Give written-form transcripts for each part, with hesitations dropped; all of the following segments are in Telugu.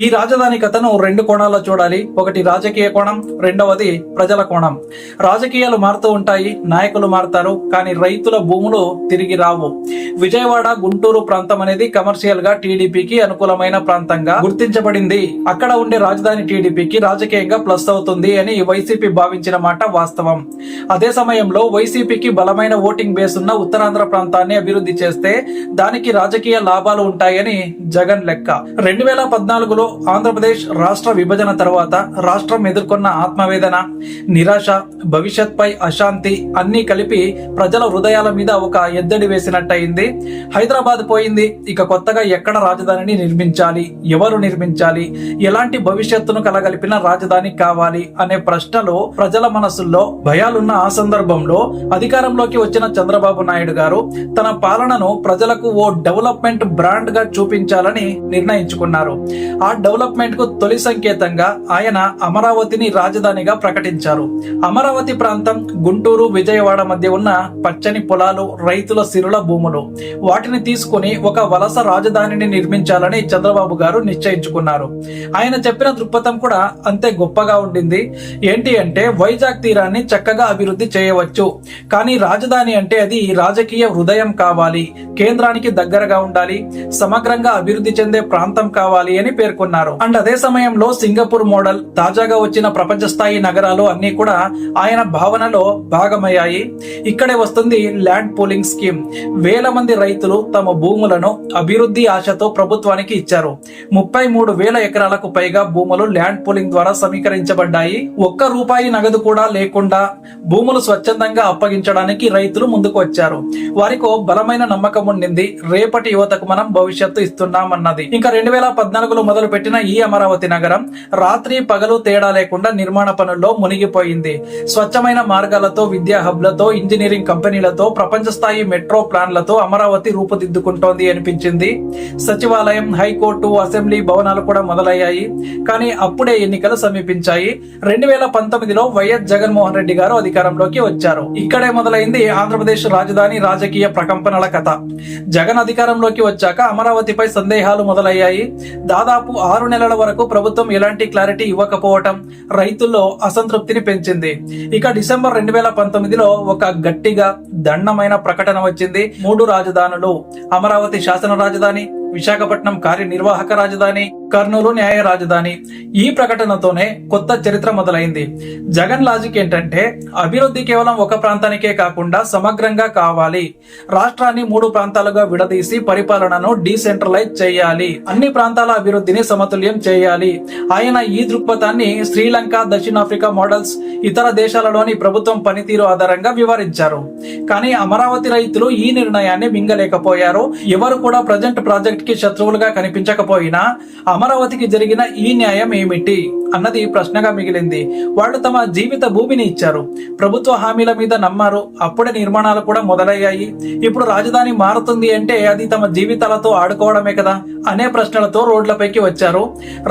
ఈ రాజధాని కథను రెండు కోణాల్లో చూడాలి. ఒకటి రాజకీయ కోణం, రెండవది ప్రజల కోణం. రాజకీయాలు మారుతూ ఉంటాయి, నాయకులు మారుతారు, కానీ రైతుల భూములు తిరిగి రావు. విజయవాడ, గుంటూరు ప్రాంతం అనేది కమర్షియల్ గా టీడీపీకి అనుకూలమైన ప్రాంతంగా గుర్తించబడింది. అక్కడ ఉండే రాజధాని టీడీపీకి రాజకీయంగా ప్లస్ అవుతుంది అని వైసీపీ భావించిన మాట వాస్తవం. అదే సమయంలో వైసీపీకి బలమైన ఓటింగ్ బేస్ ఉన్న ఉత్తరాంధ్ర ప్రాంతాన్ని అభివృద్ధి చేస్తే దానికి రాజకీయ లాభాలు ఉంటాయని జగన్ లెక్క. 2014లో ఆంధ్రప్రదేశ్ రాష్ట్ర విభజన తర్వాత రాష్ట్రం ఎదుర్కొన్న ఆత్మవేదన, నిరాశ, భవిష్యత్పై అశాంతి అన్ని కలిపి ప్రజల హృదయాల మీద ఒక ఎద్దడి వేసినట్టయింది. హైదరాబాద్ పోయింది, ఇక కొత్తగా ఎక్కడ రాజధానిని నిర్మించాలి, ఎవరు నిర్మించాలి, ఎలాంటి భవిష్యత్తును కలగలిపిన రాజధాని కావాలి అనే ప్రశ్నలు ప్రజల మనసుల్లో భయాలున్న ఆ సందర్భంలో అధికారంలోకి వచ్చిన చంద్రబాబు నాయుడు గారు తన పాలనను ప్రజలకు ఓ డెవలప్మెంట్ బ్రాండ్ గా చూపించాలని నిర్ణయించుకున్నారు. ఆ డెవలప్మెంట్ కు తొలి సంకేతంగా ఆయన అమరావతిని రాజధానిగా ప్రకటించారు. అమరావతి ప్రాంతం గుంటూరు, విజయవాడ మధ్య ఉన్న పచ్చని పొలాలు, రైతుల సిరుల భూములు, వాటిని తీసుకుని ఒక వలస రాజధానిని నిర్మించాలని చంద్రబాబు గారు నిశ్చయించుకున్నారు. ఆయన చెప్పిన దృక్పథం కూడా అంతే గొప్పగా ఉండింది. ఏంటి అంటే వైజాగ్ తీరాన్ని చక్కగా అభివృద్ధి చేయవచ్చు, కానీ రాజధాని అంటే అది రాజకీయ హృదయం కావాలి, కేంద్రానికి దగ్గరగా ఉండాలి, సమగ్రంగా అభివృద్ధి చెందే ప్రాంతం కావాలి అని పేర్కొన్నారు. అండ్ అదే సమయంలో సింగపూర్ మోడల్, తాజాగా వచ్చిన ప్రపంచ స్థాయి నగరాలు అన్ని కూడా ఆయన భావనలో భాగమయ్యాయి. ఇక్కడే వస్తుంది ల్యాండ్ పూలింగ్ స్కీమ్. వేల మంది రైతులు తమ భూములను అభివృద్ధి ఆశతో ప్రభుత్వానికి ఇచ్చారు. 33,000 ఎకరాలకు పైగా భూములు ల్యాండ్ పూలింగ్ ద్వారా సమీకరించబడ్డాయి. ₹1 నగదు కూడా లేకుండా భూములు స్వచ్ఛందంగా అప్పగించడానికి రైతులు ముందుకు వచ్చారు. వారికో బలమైన నమ్మకం ఉండింది, రేపటి యువతకు మనం భవిష్యత్తు ఇస్తున్నామన్నది. ఇంకా 2014లో మొదలు పెట్టిన ఈ అమరావతి నగరం రాత్రి పగలు తేడా లేకుండా నిర్మాణ పనుల్లో మునిగిపోయింది. స్వచ్ఛమైన మార్గాలతో, విద్యా హబ్లతో, ఇంజనీరింగ్ కంపెనీలతో, ప్రపంచ స్థాయి మెట్రో ప్లాన్లతో అమరావతి రూపుదిద్దుకుంటోంది అనిపించింది. సచివాలయం, హైకోర్టు, అసెంబ్లీ భవనాలు కూడా మొదలయ్యాయి. కానీ అప్పుడే ఎన్నికలు సమీపించాయి. 2019లో వైఎస్ జగన్మోహన్ రెడ్డి గారు అధికారంలోకి వచ్చారు. ఇక్కడే మొదలైంది ఆంధ్రప్రదేశ్ రాజధాని రాజకీయ ప్రకంపనల కథ. జగన్ అధికారంలోకి వచ్చాక అమరావతిపై సందేహాలు మొదలయ్యాయి. దాదాపు 6 నెలల వరకు ప్రభుత్వం ఎలాంటి క్లారిటీ ఇవ్వకపోవటం రైతుల్లో అసంతృప్తిని పెంచింది. ఇక డిసెంబర్ 2019లో ఒక గట్టిగా దండమైన ప్రకటన వచ్చింది. 3 రాజధానులు, అమరావతి శాసన రాజధాని, విశాఖపట్నం కార్యనిర్వాహక రాజధాని, కర్నూలు న్యాయ రాజధాని. ఈ ప్రకటనతోనే కొత్త చరిత్ర మొదలైంది. జగన్ లాజిక్ ఏంటంటే అభివృద్ధి కేవలం ఒక ప్రాంతానికే కాకుండా సమగ్రంగా కావాలి. రాష్ట్రాన్ని 3 ప్రాంతాలుగా విడదీసి పరిపాలనను డీసెంట్రలైజ్ చేయాలి, అన్ని ప్రాంతాల అభివృద్ధిని సమతుల్యం చేయాలి. ఆయన ఈ దృక్పథాన్ని శ్రీలంక, దక్షిణాఫ్రికా మోడల్స్, ఇతర దేశాలలోని ప్రభుత్వం పనితీరు ఆధారంగా వివరించారు. కానీ అమరావతి రైతులు ఈ నిర్ణయాన్ని మింగలేకపోయారు. ఎవరు కూడా ప్రజెంట్ ప్రాజెక్ట్ కి శత్రువులుగా కనిపించకపోయినా అమరావతికి జరిగిన ఈ న్యాయం ఏమిటి అన్నది ప్రశ్నగా మిగిలింది. వాళ్ళు తమ జీవిత భూమిని ఇచ్చారు, ప్రభుత్వ హామీల మీద నమ్మారు, అప్పుడే నిర్మాణాలు కూడా మొదలయ్యాయి. ఇప్పుడు రాజధాని మారుతుంది అంటే అది తమ జీవితాలతో ఆడుకోవడమే కదా అనే ప్రశ్నలతో రోడ్లపైకి వచ్చారు.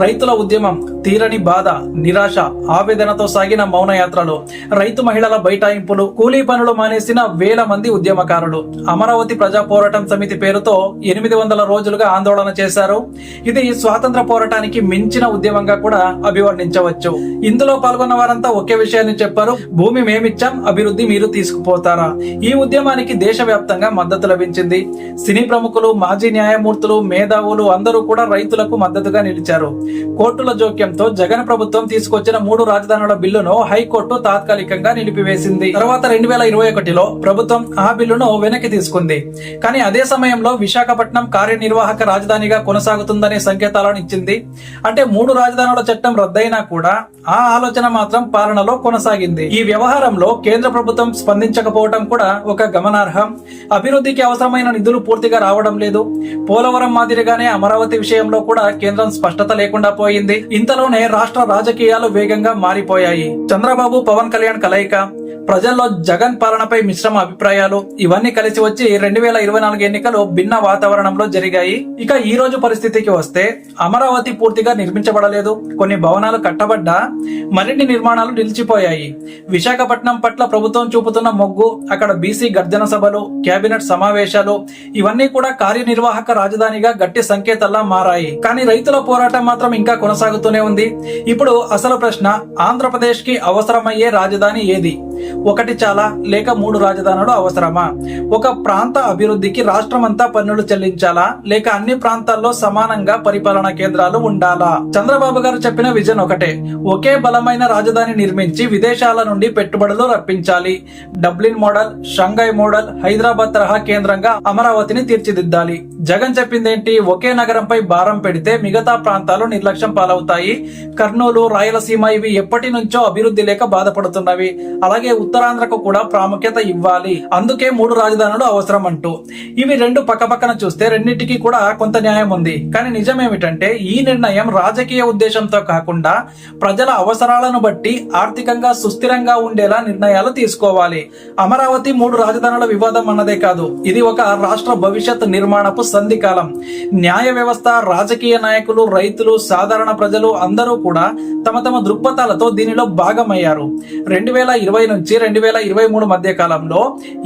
రైతుల ఉద్యమం, తీరని బాధ, నిరాశ, ఆవేదనతో సాగిన మౌనయాత్రలు, రైతు మహిళల బైఠాయింపులు, కూలీ పనులు మానేసిన వేల మంది ఉద్యమకారులు అమరావతి ప్రజా పోరాటం సమితి పేరుతో 800 రోజులుగా ఆందోళన చేశారు. ఇది స్వాతంత్ర పోరాటానికి మించిన ఉద్యమంగా కూడా అభివర్ణించవచ్చు. ఇందులో పాల్గొన్న వారంతా ఒకే విషయాన్ని చెప్పారు, భూమి మేమిచ్చాం, అభివృద్ధి మీరు తీసుకుపోతారా. ఈ ఉద్యమానికి దేశవ్యాప్తంగా మద్దతు లభించింది. సినీ ప్రముఖులు, మాజీ న్యాయమూర్తులు, మేధావులు అందరూ కూడా రైతులకు మద్దతుగా నిలిచారు. కోర్టుల జోక్యంతో జగన్ ప్రభుత్వం తీసుకొచ్చిన 3 రాజధానుల బిల్లును హైకోర్టు తాత్కాలికంగా నిలిపివేసింది. తర్వాత 2021లో ప్రభుత్వం ఆ బిల్లును వెనక్కి తీసుకుంది. కానీ అదే సమయంలో విశాఖపట్నం కార్యనిర్వాహక రాజధానిగా కొనసాగుతుందనే సంకేతాలను ఇచ్చింది. అంటే 3 రాజధానుల చట్టం రద్దయినా కూడా ఆ ఆలోచన మాత్రం పాలనలో కొనసాగింది. ఈ వ్యవహారంలో కేంద్ర ప్రభుత్వం స్పందించకపోవడం కూడా ఒక గమనార్హం. అభివృద్ధికి అవసరమైన నిధులు పూర్తిగా రావడం లేదు. పోలవరం మాదిరిగానే అమరావతి విషయంలో కూడా కేంద్రం స్పష్టత లేకుండా పోయింది. ఇంతలోనే రాష్ట్ర రాజకీయాలు వేగంగా మారిపోయాయి. చంద్రబాబు, పవన్ కళ్యాణ్ కలయిక, ప్రజల్లో జగన్ పాలనపై మిశ్రమ అభిప్రాయాలు ఇవన్నీ కలిసి వచ్చి 2024 ఎన్నికలు భిన్న వాతావరణంలో జరిగాయి. ఇక ఈ రోజు పరిస్థితికి వస్తే అమరావతి పూర్తిగా నిర్మించబడలేదు. కొన్ని భవనాలు కట్టబడ్డా మరిన్ని నిర్మాణాలు నిలిచిపోయాయి. విశాఖపట్నం పట్ల ప్రభుత్వం చూపుతున్న మొగ్గు, అక్కడ బీసీ గర్జన సభలు, కేబినెట్ సమావేశాలు ఇవన్నీ కూడా కార్యనిర్వాహక రాజధానిగా గట్టి సంకేతాల్లా మారాయి. కానీ రైతుల పోరాటం మాత్రం ఇంకా కొనసాగుతూనే ఉంది. ఇప్పుడు అసలు ప్రశ్న, ఆంధ్రప్రదేశ్ కి అవసరమయ్యే రాజధాని ఏది? ఒకటి చాలా లేక 3 రాజధానులు అవసరమా? ఒక ప్రాంత అభివృద్ధికి రాష్ట్రమంతా పన్నులు చెల్లించాలా లేక అన్ని ప్రాంతాల్లో సమానంగా పరిపాలనా కేంద్రాలు ఉండాలా? చంద్రబాబు గారు చెప్పిన విజన్ ఒకటే, ఒకే బలమైన రాజధాని నిర్మించి విదేశాల నుండి పెట్టుబడులు రప్పించాలి. డబ్లిన్ మోడల్, షంఘై మోడల్, హైదరాబాద్ తరహా కేంద్రంగా అమరావతిని తీర్చిదిద్దాలి. జగన్ చెప్పిందేంటి? ఒకే నగరంపై భారం పెడితే మిగతా ప్రాంతాలు నిర్లక్ష్యం పాలవుతాయి. కర్నూలు, రాయలసీమ ఇవి ఎప్పటి నుంచో అభివృద్ధి లేక బాధపడుతున్నవి. అలాగే ఉత్తరాంధ్రకు కూడా ప్రాముఖ్యత ఇవ్వాలి. అందుకే 3 రాజధానులు అవసరం అంటూ. ఇవి రెండు పక్కపక్కన చూస్తే రెండింటికి కూడా కొంత న్యాయం ఉంది. కానీ నిజమేమిటంటే ఈ నిర్ణయం రాజకీయ ఉద్దేశంతో కాకుండా ప్రజల అవసరాలను బట్టి ఆర్థికంగా సుస్థిరంగా ఉండేలా నిర్ణయాలు తీసుకోవాలి. అమరావతి 3 రాజధానుల వివాదం అన్నదే కాదు, ఇది ఒక రాష్ట్ర భవిష్యత్ నిర్మాణపు సంధికాలం. న్యాయ వ్యవస్థ, రాజకీయ నాయకులు, రైతులు, సాధారణ ప్రజలు అందరూ కూడా తమ తమ దృక్పథాలతో దీనిలో భాగమయ్యారు. 2020 నుంచి 2023 మధ్య కాలంలో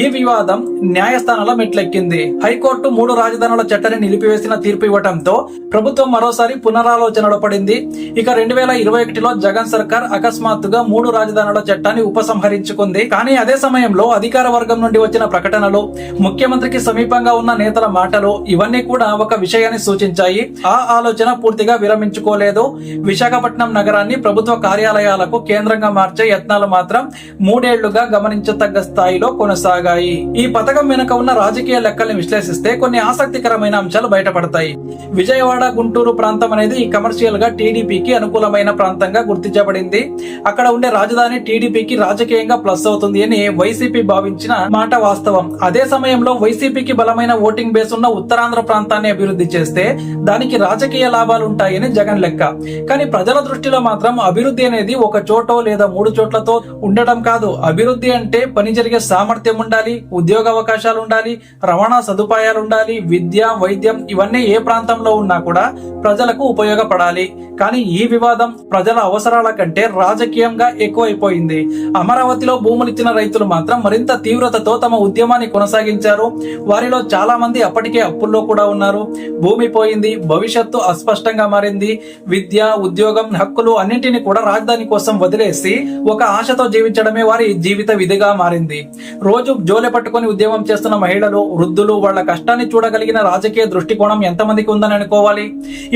ఈ వివాదం న్యాయస్థానాల మెట్లెక్కింది. హైకోర్టు 3 రాజధానుల చట్టాన్ని నిలిపివేసిన తీర్పు ఇవ్వడంతో ప్రభుత్వం మరోసారి పునరాలోచనలో పడింది. ఇక 2021లో జగన్ సర్కార్ అకస్మాత్తుగా 3 రాజధానుల చట్టాన్ని ఉపసంహరించుకుంది. కానీ అదే సమయంలో అధికార వర్గం నుండి వచ్చిన ప్రకటనలు, ముఖ్యమంత్రికి సమీపంగా ఉన్న నేతల మాటలు ఇవన్నీ కూడా ఒక విషయాన్ని సూచించాయి. ఆ ఆలోచన పూర్తిగా విరమించుకోలేదు. విశాఖపట్నం నగరాన్ని ప్రభుత్వ కార్యాలయాలకు కేంద్రంగా మార్చే యత్నాలు మాత్రం 3 ఏళ్లుగా గమనించదగ్గ స్థాయిలో కొనసాగాయి. ఈ పథకం వెనుక ఉన్న రాజకీయ లెక్కల్ని విశ్లేషిస్తే కొన్ని ఆసక్తికరమైన అంశాలు బయటపడతాయి. విజయవాడ, గుంటూరు ప్రాంతం అనేది కమర్షియల్ గా టీడీపీకి అనుకూలమైన ప్రాంతంగా గుర్తించబడింది. అక్కడ ఉండే రాజధాని టీడీపీకి రాజకీయంగా ప్లస్ అవుతుంది అని వైసీపీ భావించిన మాట వాస్తవం. అదే సమయంలో వైసీపీకి బలమైన ఓటింగ్ బేస్ ఉన్న ఉత్తరాంధ్ర ప్రాంతాన్ని అభివృద్ధి చేస్తే దానికి రాజకీయ లాభాలు ఉంటాయని జగన్ లెక్క. కానీ ప్రజల దృష్టిలో మాత్రం అభివృద్ధి అనేది ఒక చోటో లేదా 3 చోట్లతో ఉండటం కాదు. అభివృద్ధి అంటే పని జరిగే సామర్థ్యం ఉండాలి, ఉద్యోగ అవకాశాలు ఉండాలి, రవాణా సదుపాయాలు ఉండాలి, విద్య, వైద్యం ఇవన్నీ ఏ ప్రాంతంలో ఉన్నా కూడా ప్రజలకు ఉపయోగపడాలి. కానీ ఈ వివాదం ప్రజల అవసరాల కంటే రాజకీయంగా ఎక్కువైపోయింది. అమరావతిలో భూములిచ్చిన రైతులు మాత్రం మరింత తీవ్రతతో తమ ఉద్యమాన్ని కొనసాగించారు. వారిలో చాలా మంది అప్పటికే అప్పుల్లో కూడా ఉన్నారు. భూమి పోయింది, భవిష్యత్తు అస్పష్టంగా మారింది. విద్య, ఉద్యోగం, హక్కులు అన్నింటినీ కూడా రాజధాని కోసం వదిలేసి ఒక ఆశతో జీవించడమే వారి జీవిత విధిగా మారింది. రోజు జోలె పట్టుకుని ఉద్యమం చేస్తున్న మహిళలు, వృద్ధులు, వాళ్ల కష్టాన్ని చూడగలిగిన రాజకీయ దృష్టికోణం ఎంతమందికి ఉందని అనుకోవాలి.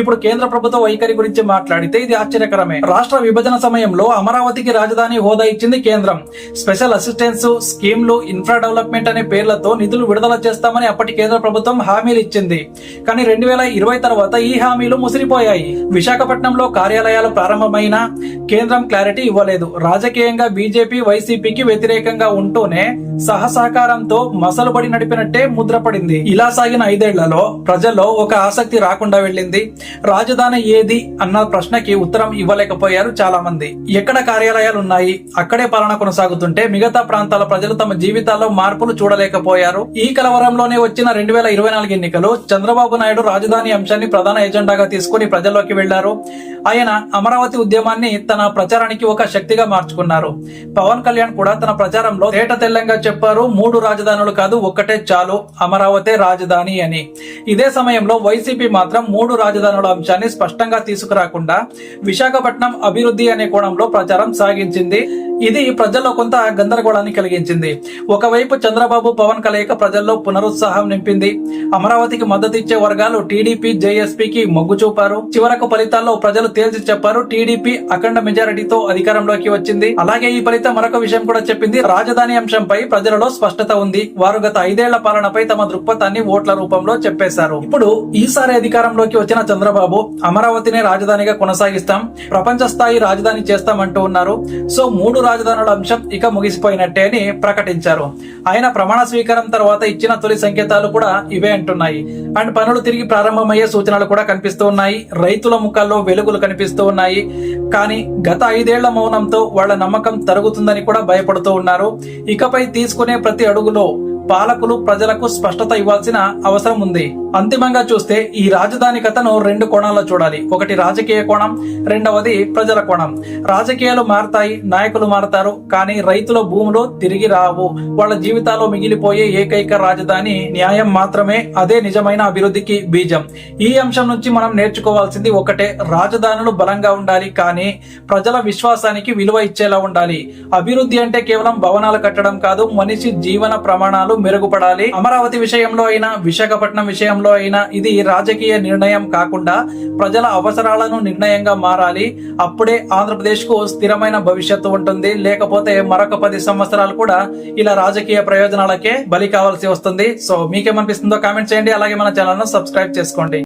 ఇప్పుడు కేంద్ర ప్రభుత్వ వైఖరి గురించి మాట్లాడితే ఇది ఆశ్చర్యకరమే. రాష్ట్ర విభజన సమయంలో అమరావతికి రాజధాని హోదా ఇచ్చింది కేంద్రం. స్పెషల్ అసిస్టెన్స్ స్కీమ్లు, ఇన్ఫ్రా డెవలప్మెంట్ అనే పేర్లతో నిధులు విడుదల చేస్తామని అప్పటి కేంద్ర ప్రభుత్వం హామీలు ఇచ్చింది. కానీ 2020 తర్వాత ఈ హామీలు ముసిరిపోయాయి. విశాఖపట్నంలో కార్యాలయాలు ప్రారంభమైన కేంద్రం క్లారిటీ ఇవ్వలేదు. రాజకీయంగా బీజేపీ, వైసీపీకి వ్యతిరేకంగా ఉంటూనే సహసహకారంతో మసలుబడి నడిపినట్టే ముద్రపడింది. ఇలా సాగిన 5 ఏళ్లలో ప్రజల్లో ఒక ఆసక్తి రాకుండా వెళ్ళింది. రాజధాని ఏది అన్న ప్రశ్నకి ఉత్తరం ఇవ్వలేకపోయారు చాలా మంది. ఎక్కడ కార్యాలయాలు ఉన్నాయి అక్కడే పాలన కొనసాగుతుంటే మిగతా ప్రాంతాల ప్రజలు తమ జీవితాల్లో మార్పులు చూడలేకపోయారు. ఈ కలవరంలోనే వచ్చిన 2024 ఎన్నికలు చంద్రబాబు నాయుడు రాజధాని అంశాన్ని ప్రధాన ఎజెండాగా తీసుకుని ప్రజల్లోకి వెళ్లారు. ఆయన అమరావతి ఉద్యమాన్ని తన ప్రచారానికి ఒక శక్తిగా మార్చుకున్నారు. పవన్ కళ్యాణ్ కూడా తన ప్రచారంలో తేట తెల్లంగా చెప్పారు, 3 రాజధానులు కాదు, ఒక్కటే చాలు, అమరావతి రాజధాని అని. ఇదే సమయంలో వైసీపీ మాత్రం 3 రాజధానుల అంశాన్ని స్పష్టంగా తీసుకురాకుండా విశాఖపట్నం అభివృద్ధి అనే కోణంలో ప్రచారం సాగించింది. ఇది ప్రజల్లో కొంత గందరగోళాన్ని కలిగించింది. ఒకవైపు చంద్రబాబు, పవన్ కలయిక ప్రజల్లో పునరుత్సాహం నింపింది. అమరావతికి మద్దతు ఇచ్చే వర్గాలు టీడీపీ, జేఎస్పీకి మొగ్గు చూపారు. చివరకు ఫలితాల్లో ప్రజలు తేల్చి చెప్పారు, టీడీపీ అఖండ మెజారిటీతో అధికారంలోకి వచ్చింది. అలాగే ఈ ఫలితం మరొక విషయం కూడా చెప్పింది, రాజధాని అంశంపై ప్రజలలో స్పష్టత ఉంది. వారు గత 5 ఏళ్ల పాలనపై తమ దృక్పథాన్ని ఓట్ల రూపంలో చెప్పేశారు. ఇప్పుడు ఈసారి అధికారంలోకి వచ్చిన చంద్రబాబు అమరావతిని రాజధానిగా కొనసాగిస్తాం, ప్రపంచ స్థాయి రాజధాని చేస్తామంటూ ఉన్నారు. సో 3 రాజధానుల అంశం ఇక ముగిసిపోయినట్టే అని ప్రకటించారు. ఆయన ప్రమాణ స్వీకారం తర్వాత ఇచ్చిన తొలి సంకేతాలు కూడా ఇవే అంటున్నాయి. అండ్ పనులు తిరిగి ప్రారంభమయ్యే సూచనలు కూడా కనిపిస్తూ ఉన్నాయి. రైతుల ముఖాల్లో వెలుగులు కనిపిస్తూ ఉన్నాయి. కానీ గత 5 ఏళ్ల మౌనంతో వాళ్ళ నమ్మకం తరుగుతుందని కూడా భయపడుతూ ఉన్నారు. ఇకపై తీసుకునే ప్రతి అడుగులో పాలకులు ప్రజలకు స్పష్టత ఇవ్వాల్సిన అవసరం ఉంది. అంతిమంగా చూస్తే ఈ రాజధాని కథను 2 కోణాల్లో చూడాలి. ఒకటి రాజకీయ కోణం, రెండవది ప్రజల కోణం. రాజకీయాలు మారతాయి, నాయకులు మారతారు, కానీ రైతుల భూములు తిరిగి రావు. వాళ్ళ జీవితాల్లో మిగిలిపోయే ఏకైక రాజధాని న్యాయం మాత్రమే. అదే నిజమైన అభివృద్ధికి బీజం. ఈ అంశం నుంచి మనం నేర్చుకోవాల్సింది ఒకటే: రాజధానులు బలంగా ఉండాలి, కానీ ప్రజల విశ్వాసానికి విలువ ఇచ్చేలా ఉండాలి. అభివృద్ధి అంటే కేవలం భవనాలు కట్టడం కాదు, మనిషి జీవన ప్రమాణాలు మెరుగుపడాలి. అమరావతి విషయంలో అయినా, విశాఖపట్నం విషయంలో అయినా ఇది రాజకీయ నిర్ణయం కాకుండా ప్రజల అవసరాలను నిర్ణయంగా మారాలి. అప్పుడే ఆంధ్రప్రదేశ్ కు స్థిరమైన భవిష్యత్తు ఉంటుంది. లేకపోతే మరొక 10 సంవత్సరాలు కూడా ఇలా రాజకీయ ప్రయోజనాలకే బలి కావాల్సి వస్తుంది. సో మీకేమనిపిస్తుందో కామెంట్ చేయండి. అలాగే మన ఛానల్ ను సబ్స్క్రైబ్ చేసుకోండి.